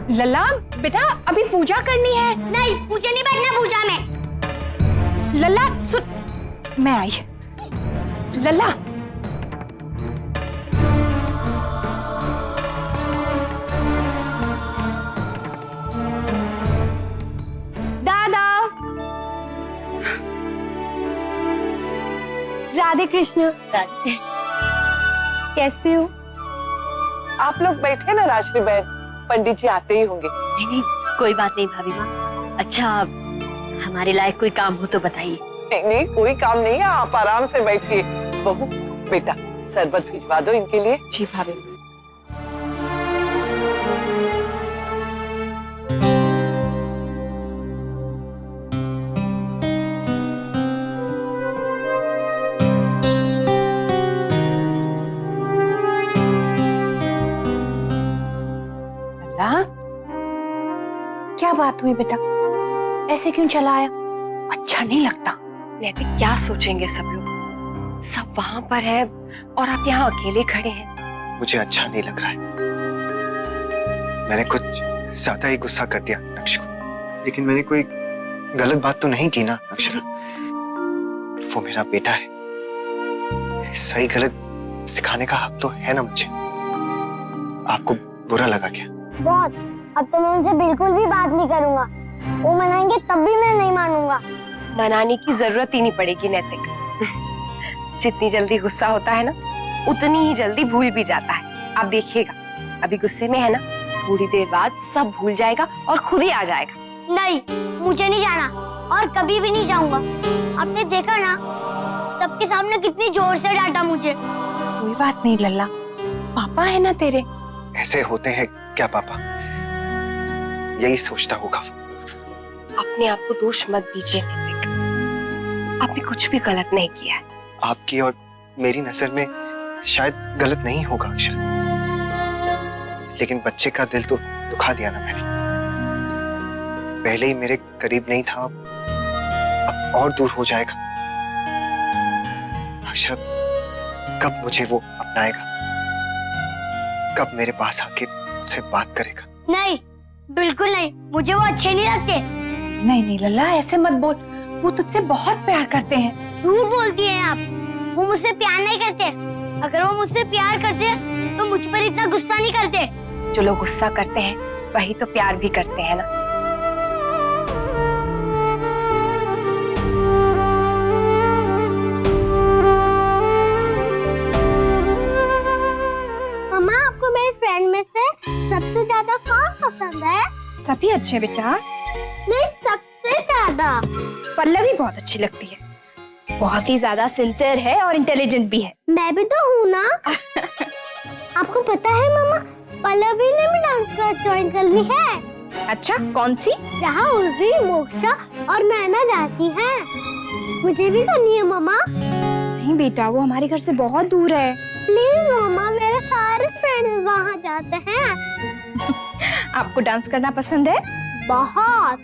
लल्ला बेटा अभी पूजा करनी है। नहीं, मुझे नहीं बैठना पूजा में। लल्ला सुन, मैं आई। लल्ला दादा, राधे कृष्ण। कैसे हो? आप लोग बैठे ना राजश्री बहन, पंडित जी आते ही होंगे। नहीं नहीं, कोई बात नहीं भाभी माँ। अच्छा, हमारे लायक कोई काम हो तो बताइए। नहीं नहीं, कोई काम नहीं है, आप आराम से बैठिए। बहू बेटा, शरबत भिजवा दो इनके लिए। जी भाभी। लल्ला क्या बात हुई बेटा, ऐसे क्यों चला आया? अच्छा नहीं लगता। नैतिक क्या सोचेंगे सब लोग, सब वहां पर है और आप यहाँ अकेले खड़े हैं। मुझे अच्छा नहीं लग रहा है। मैंने कुछ ज्यादा ही गुस्सा कर दिया नक्श को, लेकिन मैंने कोई गलत बात तो नहीं की ना अक्षरा। वो मेरा बेटा है, सही गलत सिखाने का हक तो है ना मुझे। आपको बुरा लगा क्या? बहुत। अब तो मैं उनसे बिल्कुल भी बात नहीं करूंगा। वो मनाएंगे तब भी मैं नहीं मानूंगा। मनाने की जरूरत ही नहीं पड़ेगी नैतिक। जितनी जल्दी गुस्सा होता है ना, उतनी ही जल्दी भूल भी जाता है। आप देखिएगा, अभी गुस्से में है ना, थोड़ी देर बाद सब भूल जाएगा और खुद ही आ जाएगा। नहीं, मुझे नहीं जाना और कभी भी नहीं जाऊंगा। आपने देखा ना, सबके सामने कितनी जोर से डांटा मुझे। कोई बात नहीं लल्ला, पापा है ना तेरे। ऐसे होते हैं क्या पापा? यही सोचता होगा वो। अपने आप को दोष मत दीजिए नैतिक, आपने कुछ भी गलत नहीं किया है। आपकी और मेरी नजर में शायद गलत नहीं होगा अक्षरा, लेकिन बच्चे का दिल तो दुखा दिया ना मैंने। पहले ही मेरे करीब नहीं था, अब और दूर हो जाएगा। अक्षरा कब मुझे वो अपनाएगा? कब मेरे पास आके मुझसे बात करेगा? नहीं, बिल्कुल नहीं, मुझे वो अच्छे नहीं लगते। नहीं नहीं लल्ला, ऐसे मत बोल, वो तुझसे बहुत प्यार करते हैं। झूठ बोलती हैं आप। वो मुझसे प्यार नहीं करते। अगर वो मुझसे प्यार करते तो मुझ पर इतना गुस्सा नहीं करते। जो लोग गुस्सा करते हैं वही तो प्यार भी करते हैं ना। मम्मा, आपको मेरे फ्रेंड में से सबसे ज्यादा कौन पसंद है? सभी अच्छे बेटा। नहीं, सबसे ज्यादा पल्लवी बहुत अच्छी लगती है, बहुत ही ज्यादा सिंसियर है और इंटेलिजेंट भी है। मैं भी तो हूँ ना। आपको पता है मम्मा, पल्लवी ने भी डांस क्लास ज्वाइन कर ली है। अच्छा, कौन सी? जहाँ उर्वी, मोक्षा और नैना जाती हैं। मुझे भी करनी है मम्मा। नहीं बेटा, वो हमारे घर से बहुत दूर है। प्लीज मम्मा, मेरे सारे फ्रेंड्स वहाँ जाते हैं। आपको डांस करना पसंद है? बहुत।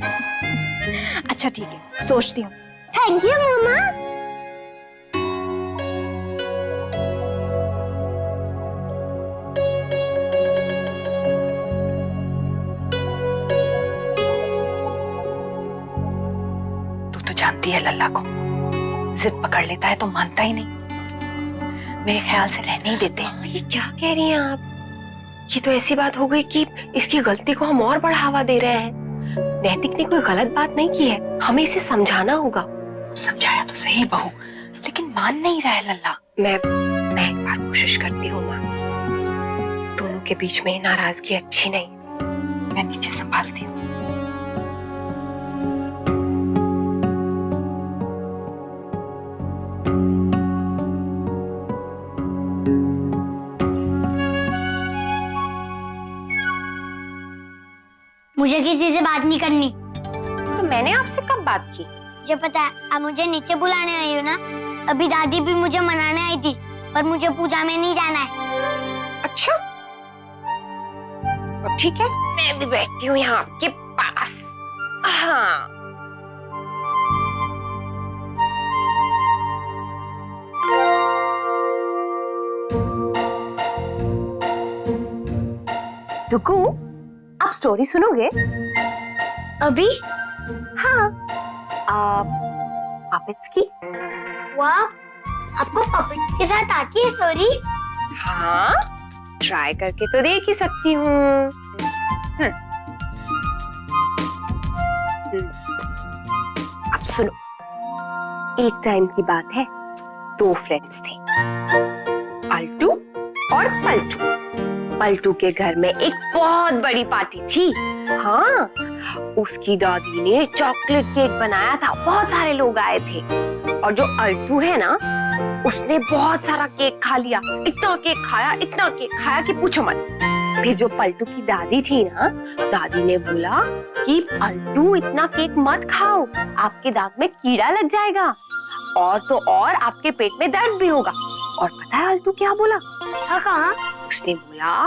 अच्छा ठीक है, सोचती हूँ। थैंक यू मम्मा। तू तो जानती है लल्ला को, जिद पकड़ लेता है तो मानता ही नहीं। मेरे ख्याल से रहने ही देते हैं। ये क्या कह रही हैं आप? ये तो ऐसी बात हो गई कि इसकी गलती को हम और बढ़ावा दे रहे हैं। नैतिक ने कोई गलत बात नहीं की है, हमें इसे समझाना होगा। समझाया तो सही बहू, लेकिन मान नहीं रहा है लल्ला। मैं एक बार कोशिश करती हूँ माँ। दोनों के बीच में नाराजगी अच्छी नहीं। मैं नीचे संभालती हूँ। मुझे किसी से बात नहीं करनी। तो मैंने आपसे कब बात की? मुझे पता है, आप मुझे नीचे बुलाने आई हो ना। अभी दादी भी मुझे मनाने आई थी, पर मुझे पूजा में नहीं जाना है। अच्छा, तो ठीक है, मैं भी बैठती हूँ यहाँ आपके पास। हाँ, दुकू, आप स्टोरी सुनोगे? अभी? हाँ। पपेट्स की? वाह, आपको पपेट्स के साथ आती है स्टोरी? हाँ, ट्राई करके तो देख ही सकती हूँ। अब सुनो, एक टाइम की बात है, दो फ्रेंड्स थे, अल्टू और पलटू। पलटू के घर में एक बहुत बड़ी पार्टी थी। हाँ, उसकी दादी ने चॉकलेट केक बनाया था, बहुत सारे लोग आए थे। और जो अल्टू है ना, उसने बहुत सारा केक खा लिया, इतना केक खाया कि पूछो मत। फिर जो पलटू की दादी थी ना, दादी ने बोला कि अल्टू इतना केक मत खाओ, आपके दांत में कीड़ा लग जाएगा और तो और आपके पेट में दर्द भी होगा। और पता है अल्टू क्या बोला? हाँ, उसने बोला,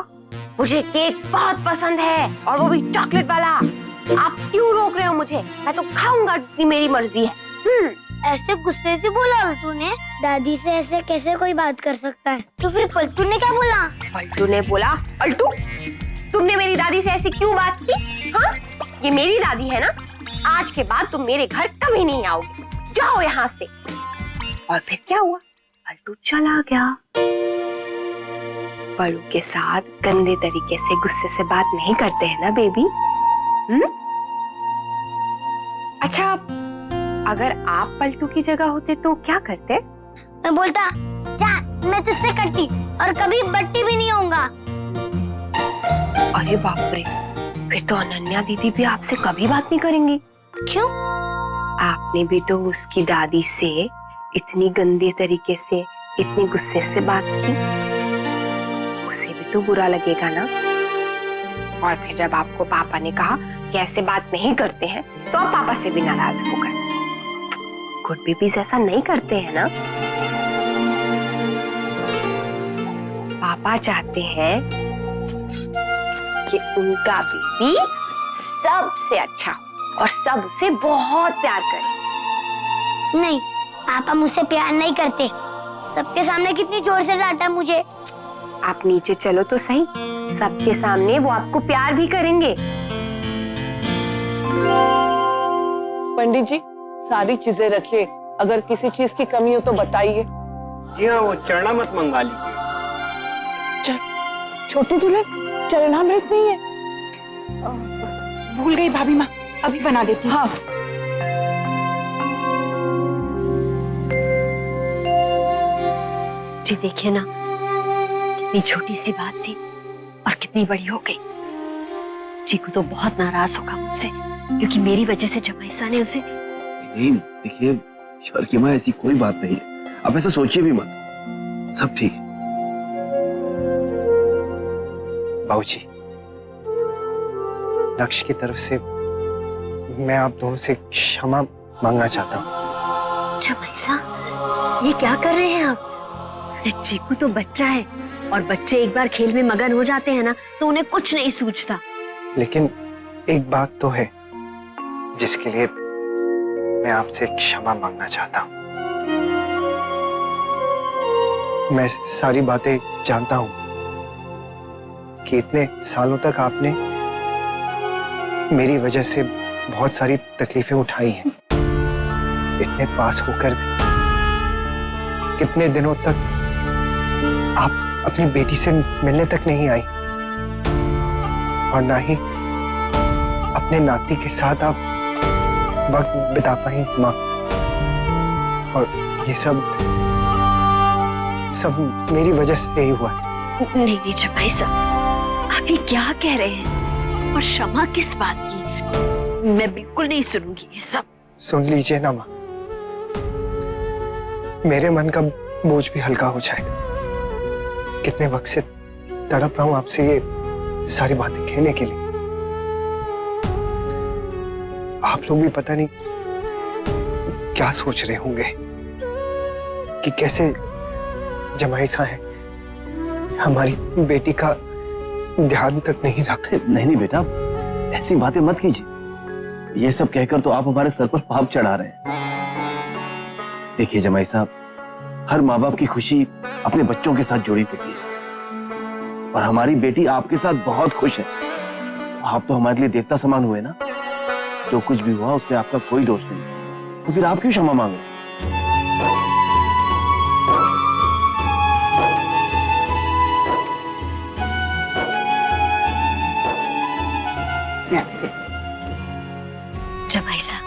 मुझे केक बहुत पसंद है और वो भी चॉकलेट वाला। आप क्यों रोक रहे हो मुझे? मैं तो खाऊंगा जितनी मेरी मर्जी है। ऐसे गुस्से से बोला अल्टू ने? दादी से ऐसे कैसे कोई बात कर सकता है? तो फिर पलटू ने क्या बोला? पलटू ने बोला, अल्टू तुमने मेरी दादी से ऐसी क्यों बात की? हाँ, ये मेरी दादी है ना, आज के बाद तुम मेरे घर कभी नहीं आओगे, जाओ यहाँ से। और फिर क्या हुआ? पलटू चला गया। बड़ों के साथ गंदे तरीके से गुस्से से बात नहीं करते हैं ना बेबी। अच्छा, अगर आप पलटू की जगह होते तो क्या करते? मैं बोलता, जा, मैं तुझसे कटती और कभी बट्टी भी नहीं होऊंगा। अरे बाप रे, फिर तो अनन्या दीदी भी आपसे कभी बात नहीं करेंगी। क्यों? आपने भी तो उसकी दादी से इतनी गंदे तरीके से, इतने गुस्से से बात की, उसे भी तो बुरा लगेगा ना। और फिर जब आपको पापा ने कहा कि ऐसे बात नहीं करते हैं, तो आप पापा से भी नाराज हो गए। गुड बेबीज ऐसा नहीं करते हैं ना। पापा चाहते हैं कि उनका बेबी सबसे अच्छा हो और सब उसे बहुत प्यार करे। नहीं, पापा मुझसे प्यार नहीं करते। सबके सामने कितनी जोर से डांटा मुझे। आप नीचे चलो तो सही, सबके सामने वो आपको प्यार भी करेंगे। पंडित जी, सारी चीजें रखिए, अगर किसी चीज की कमी हो तो बताइए। जी हाँ, वो चरणामृत मंगा लीजिए। छोटी दुल्हन, चरणामृत नहीं है? भूल गई भाभी माँ, अभी बना देती हूँ। हाँ। जी देखिए ना, कितनी छोटी सी बात थी और कितनी बड़ी हो गई। चीकू तो बहुत नाराज होगा मुझसे, क्योंकि मेरी वजह से जमाईसा ने उसे। नहीं, देखिए ईश्वर की माँ, ऐसी कोई बात नहीं है, आप ऐसा सोचिए भी मत, सब ठीक है। बाबूजी, लक्ष्य की तरफ से मैं आप दोनों से क्षमा मांगना चाहता हूँ। जमाईसा, ये क्या कर रहे हैं आप? चीकू तो बच्चा है और बच्चे एक बार खेल में मगन हो जाते हैं ना, तो उन्हें कुछ नहीं सूझता। लेकिन एक बात तो है जिसके लिए मैं आपसे क्षमा मांगना चाहता हूँ। मैं सारी बातें जानता हूँ कि इतने सालों तक आपने मेरी वजह से बहुत सारी तकलीफें उठाई हैं। इतने पास होकर भी कितने दिनों तक आप अपनी बेटी से मिलने तक नहीं आई और ना ही अपने नाती के साथ आप वक्त बिता पाई माँ। और ये सब मेरी वजह से ही हुआ। नहीं नहीं जमाईसा, आप ये क्या कह रहे हैं? और क्षमा किस बात की? मैं बिल्कुल नहीं सुनूंगी ये सब। सुन लीजिए ना माँ, मेरे मन का बोझ भी हल्का हो जाएगा। कितने वक्त से तड़प रहा हूं आपसे ये सारी बातें कहने के लिए। आप लोग भी पता नहीं क्या सोच रहे होंगे कि कैसे जमाईसा है, हमारी बेटी का ध्यान तक नहीं रख। नहीं बेटा, ऐसी बातें मत कीजिए। ये सब कहकर तो आप हमारे सर पर पाप चढ़ा रहे हैं। देखिए जमाई साहब, हर माँ बाप की खुशी अपने बच्चों के साथ जुड़ी होती है और हमारी बेटी आपके साथ बहुत खुश है आप तो हमारे लिए देवता समान हुए ना। जो कुछ भी हुआ उसमें आपका कोई दोष नहीं, तो फिर आप क्यों क्षमा मांगे? जमाई साहब,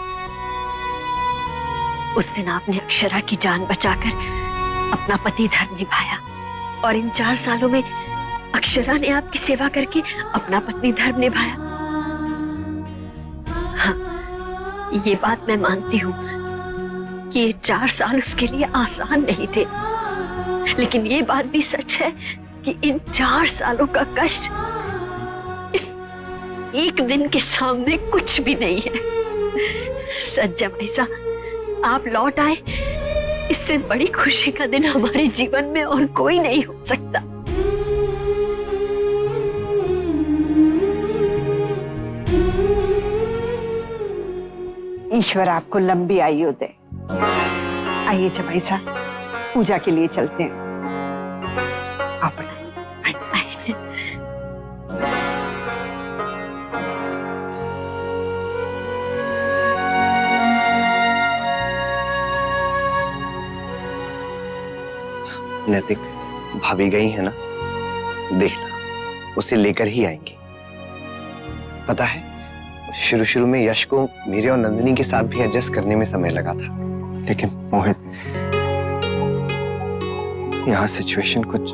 उस दिन आपने अक्षरा की जान बचाकर अपना पति धर्म निभाया और इन 4 सालों में अक्षरा ने आपकी सेवा करके अपना पत्नी धर्म निभाया। हाँ, ये बात मैं मानती हूँ कि ये 4 साल उसके लिए आसान नहीं थे, लेकिन ये बात भी सच है कि इन 4 सालों का कष्ट इस एक दिन के सामने कुछ भी नहीं है। सच जमाई साहब, आप लौट आए, इससे बड़ी खुशी का दिन हमारे जीवन में और कोई नहीं हो सकता। ईश्वर आपको लंबी आयु दे। आइए जमाई साहब, पूजा के लिए चलते हैं। आप नैतिक, भाभी गई है ना, देखना उसे लेकर ही आएंगी। पता है, शुरू में यश को मेरे और नंदिनी के साथ भी एडजस्ट करने में समय लगा था, लेकिन मोहित, यहाँ सिचुएशन कुछ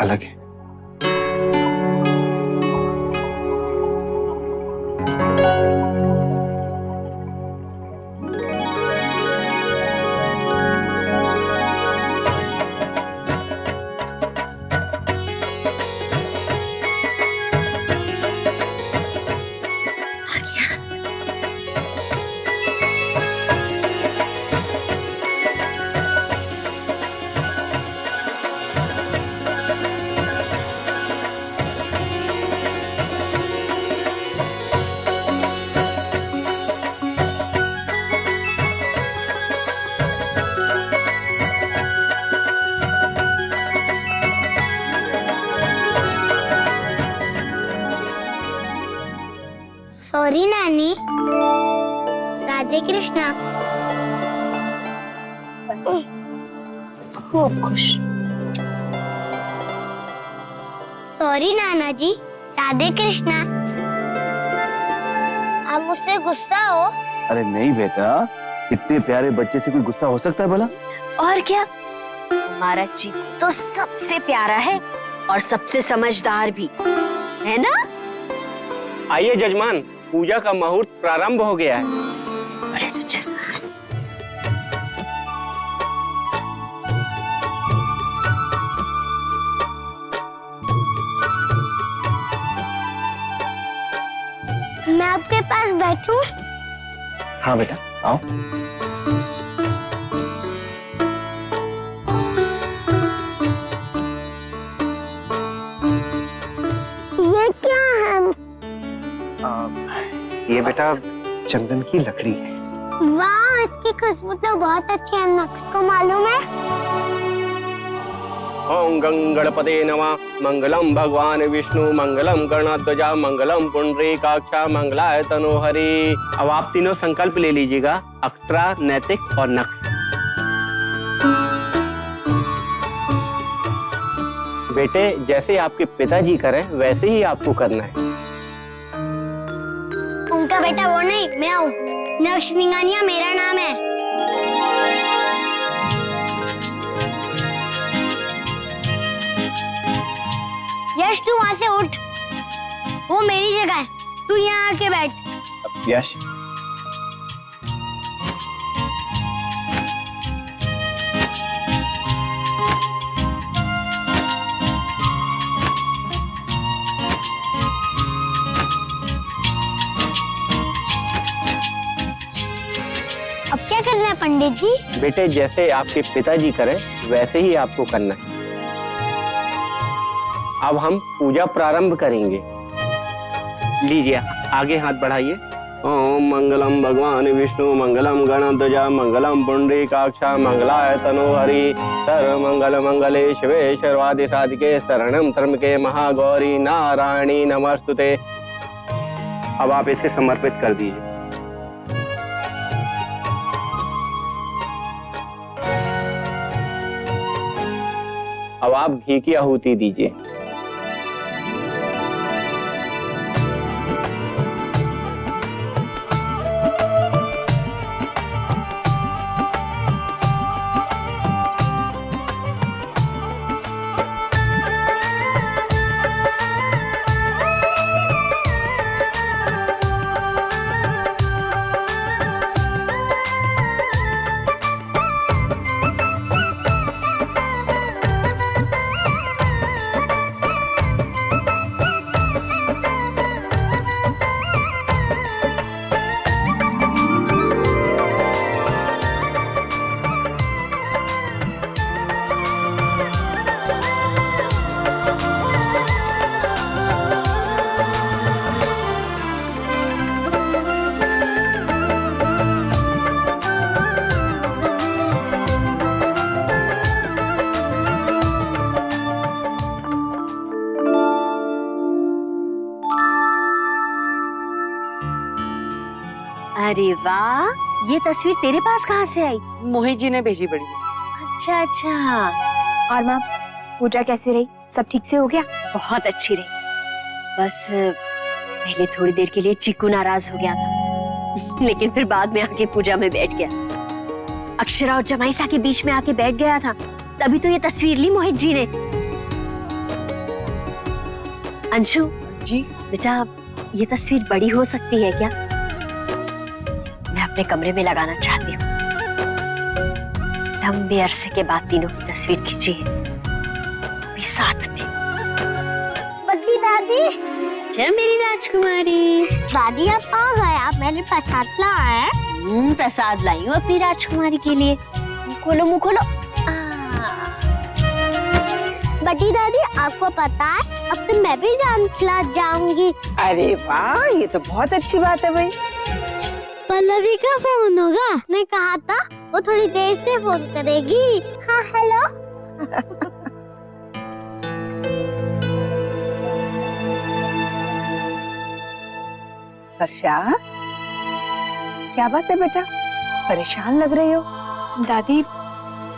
अलग है। सॉरी नानी। राधे कृष्णा। खूब खुश। सॉरी नाना जी। राधे कृष्णा। आप मुझसे गुस्सा हो? अरे नहीं बेटा, इतने प्यारे बच्चे से कोई गुस्सा हो सकता है भला? और क्या, हमारा चीकू तो सबसे प्यारा है और सबसे समझदार भी है ना। आइए जजमान, पूजा का मुहूर्त प्रारंभ हो गया है। चलो चलो। मैं आपके पास बैठूं? हाँ बेटा, आओ। ये क्या है? ये बेटा चंदन की लकड़ी है। वाह, इसकी खुशबू तो बहुत अच्छी है। नक्श को मालूम है? ओम गंगणपते नमः। मंगलम भगवान विष्णु, मंगलम गणध्वजा, मंगलम पुंडरीकाक्षा, मंगलाय तनोहरि। अब आप तीनों संकल्प ले लीजिएगा, अक्षरा, नैतिक और नक्श। बेटे, जैसे आपके पिताजी करें वैसे ही आपको करना है। उनका बेटा वो नहीं, मैं हूँ। नक्श निंगानिया मेरा नाम है। यश, तू वहां से उठ, वो मेरी जगह है। तू यहाँ आके बैठ। यश, अब क्या करना है पंडित जी? बेटे, जैसे आपके पिताजी करें वैसे ही आपको करना है। अब हम पूजा प्रारंभ करेंगे। लीजिए, आगे हाथ बढ़ाइए। ओम मंगलम भगवान विष्णु, मंगलम गणध्वजा, मंगलम पुंडरीकाक्षा, मंगलाय तनोहरि। सर्व मंगल मंगले शिवे सर्वादि साधिके, शरणम त्र्यंबके महागौरी नारायणी नमस्तुते। अब आप इसे समर्पित कर दीजिए। अब आप घी की आहुति दीजिए। अरे वाह, ये तस्वीर तेरे पास कहाँ से आई? मोहित जी ने भेजी बड़ी। अच्छा अच्छा। और माँ, पूजा कैसी रही? सब ठीक से हो गया? बहुत अच्छी रही। बस पहले थोड़ी देर के लिए चीकू नाराज हो गया था, लेकिन फिर बाद में आके पूजा में बैठ गया। अक्षरा और जमाइसा के बीच में आके बैठ गया था, तभी तो ये तस्वीर ली मोहित जी ने। अंशु जी बेटा, ये तस्वीर बड़ी हो सकती है क्या? मैं अपने कमरे में लगाना चाहती हूँ। लंबे अरसे के बाद तीनों की तस्वीर खींची है, भी साथ में। बड़ी दादी। अच्छा मेरी राजकुमारी। दादी आप आ गए, आप मेरे प्रसाद लाए। प्रसाद लाई हूँ अपनी राजकुमारी के लिए। खोलो मुँह खोलो। बड़ी दादी, आपको पता है अब से मैं भी डांस क्लास जाऊंगी। अरे वाह, ये तो बहुत अच्छी बात है भाई। पल्लवी का फोन होगा, उसने कहा था वो थोड़ी देर से फोन करेगी। हाँ हेलो। वर्षा, क्या बात है बेटा, परेशान लग रही हो? दादी,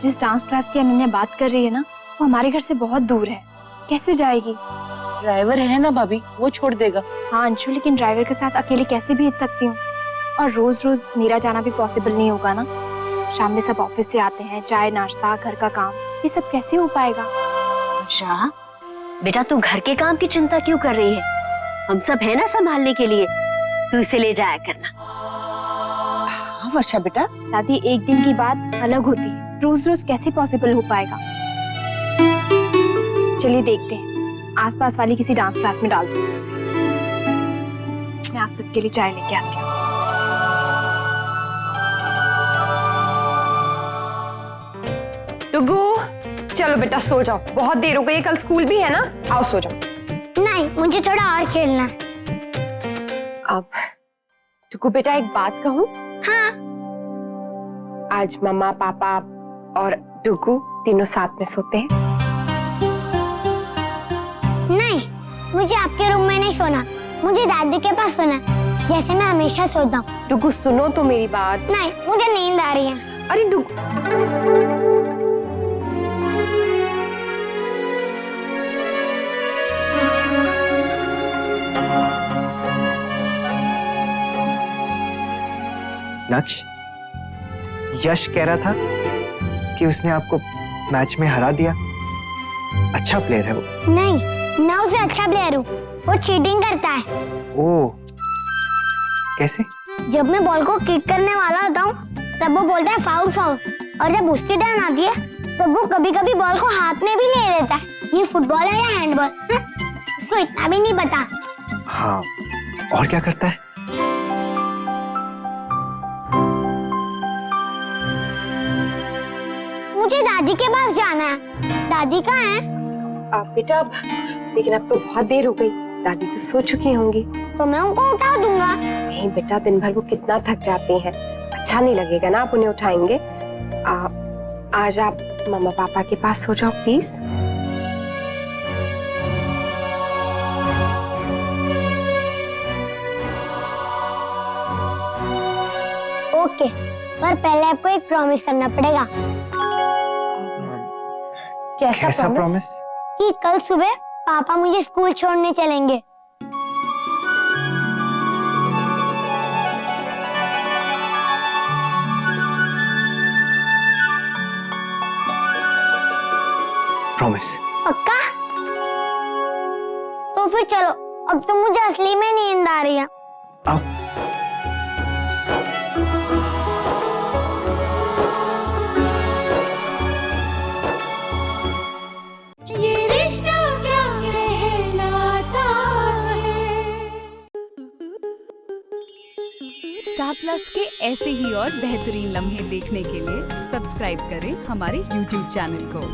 जिस डांस क्लास की अनन्या बात कर रही है ना, वो हमारे घर से बहुत दूर है। कैसे जाएगी? ड्राइवर है ना भाभी, वो छोड़ देगा। हाँ अंशु, लेकिन ड्राइवर के साथ अकेले कैसे भेज सकती हूँ? और रोज रोज मेरा जाना भी पॉसिबल नहीं होगा ना। शाम में सब ऑफिस से आते हैं, चाय नाश्ता, घर का काम, ये सब कैसे हो पाएगा? वर्षा बेटा, तू घर के काम की चिंता क्यों कर रही है? हम सब है ना संभालने के लिए, तू इसे ले जाया करना। हाँ वर्षा बेटा। दादी, एक दिन की बात अलग होती है, रोज रोज कैसे पॉसिबल हो पाएगा? चलिए देखते हैं, आसपास वाली किसी डांस क्लास में डाल दूंगी उसे। मैं आप सबके लिए चाय लेके आती हूँ। टुगु, चलो बेटा सो जाओ, बहुत देर हो गई, कल स्कूल भी है ना। आओ सो जाओ। नहीं, मुझे थोड़ा और खेलना है। अब टुगु बेटा, एक बात कहूँ? हाँ। आज मम्मा पापा और टुगु तीनों साथ में सोते हैं। नहीं, मुझे आपके रूम में नहीं सोना, मुझे दादी के पास सोना, जैसे मैं हमेशा सोता हूँ। टुगु सुनो तो मेरी बात। नहीं, मुझे नींद आ रही है। अरे टुगु, नक्श, यश कह रहा था कि उसने आपको मैच में हरा दिया। अच्छा प्लेयर है वो। नहीं, मैं उससे अच्छा प्लेयर हूँ, वो चीटिंग करता है। ओह, कैसे? जब मैं बॉल को किक करने वाला होता हूँ, तब वो बोलता है फाउल फाउल, और जब उसकी टर्न आती है, तब वो कभी कभी बॉल को हाथ में भी ले लेता है। ये फुटबॉल है या हैंडबॉल? उसको इतना भी नहीं पता। हाँ, और क्या करता है? मुझे दादी के पास जाना है। दादी कहाँ है? बेटा, लेकिन अब तो बहुत देर हो गई, दादी तो सो चुकी होंगी। तो मैं उनको उठा दूंगा। नहीं बेटा, दिन भर वो कितना थक जाती हैं, अच्छा नहीं लगेगा ना आप उन्हें उठाएंगे। आज आप मम्मा पापा के पास सो जाओ प्लीज। पर पहले आपको एक प्रॉमिस करना पड़ेगा। कैसा प्रॉमिस? कि कल सुबह पापा मुझे स्कूल छोड़ने चलेंगे। प्रॉमिस? पक्का? तो फिर चलो, अब तो मुझे असली में नींद आ रही है। अब ये रिश्ता क्या कहलाता है। स्टार प्लस के ऐसे ही और बेहतरीन लम्हे देखने के लिए सब्सक्राइब करें हमारे YouTube चैनल को।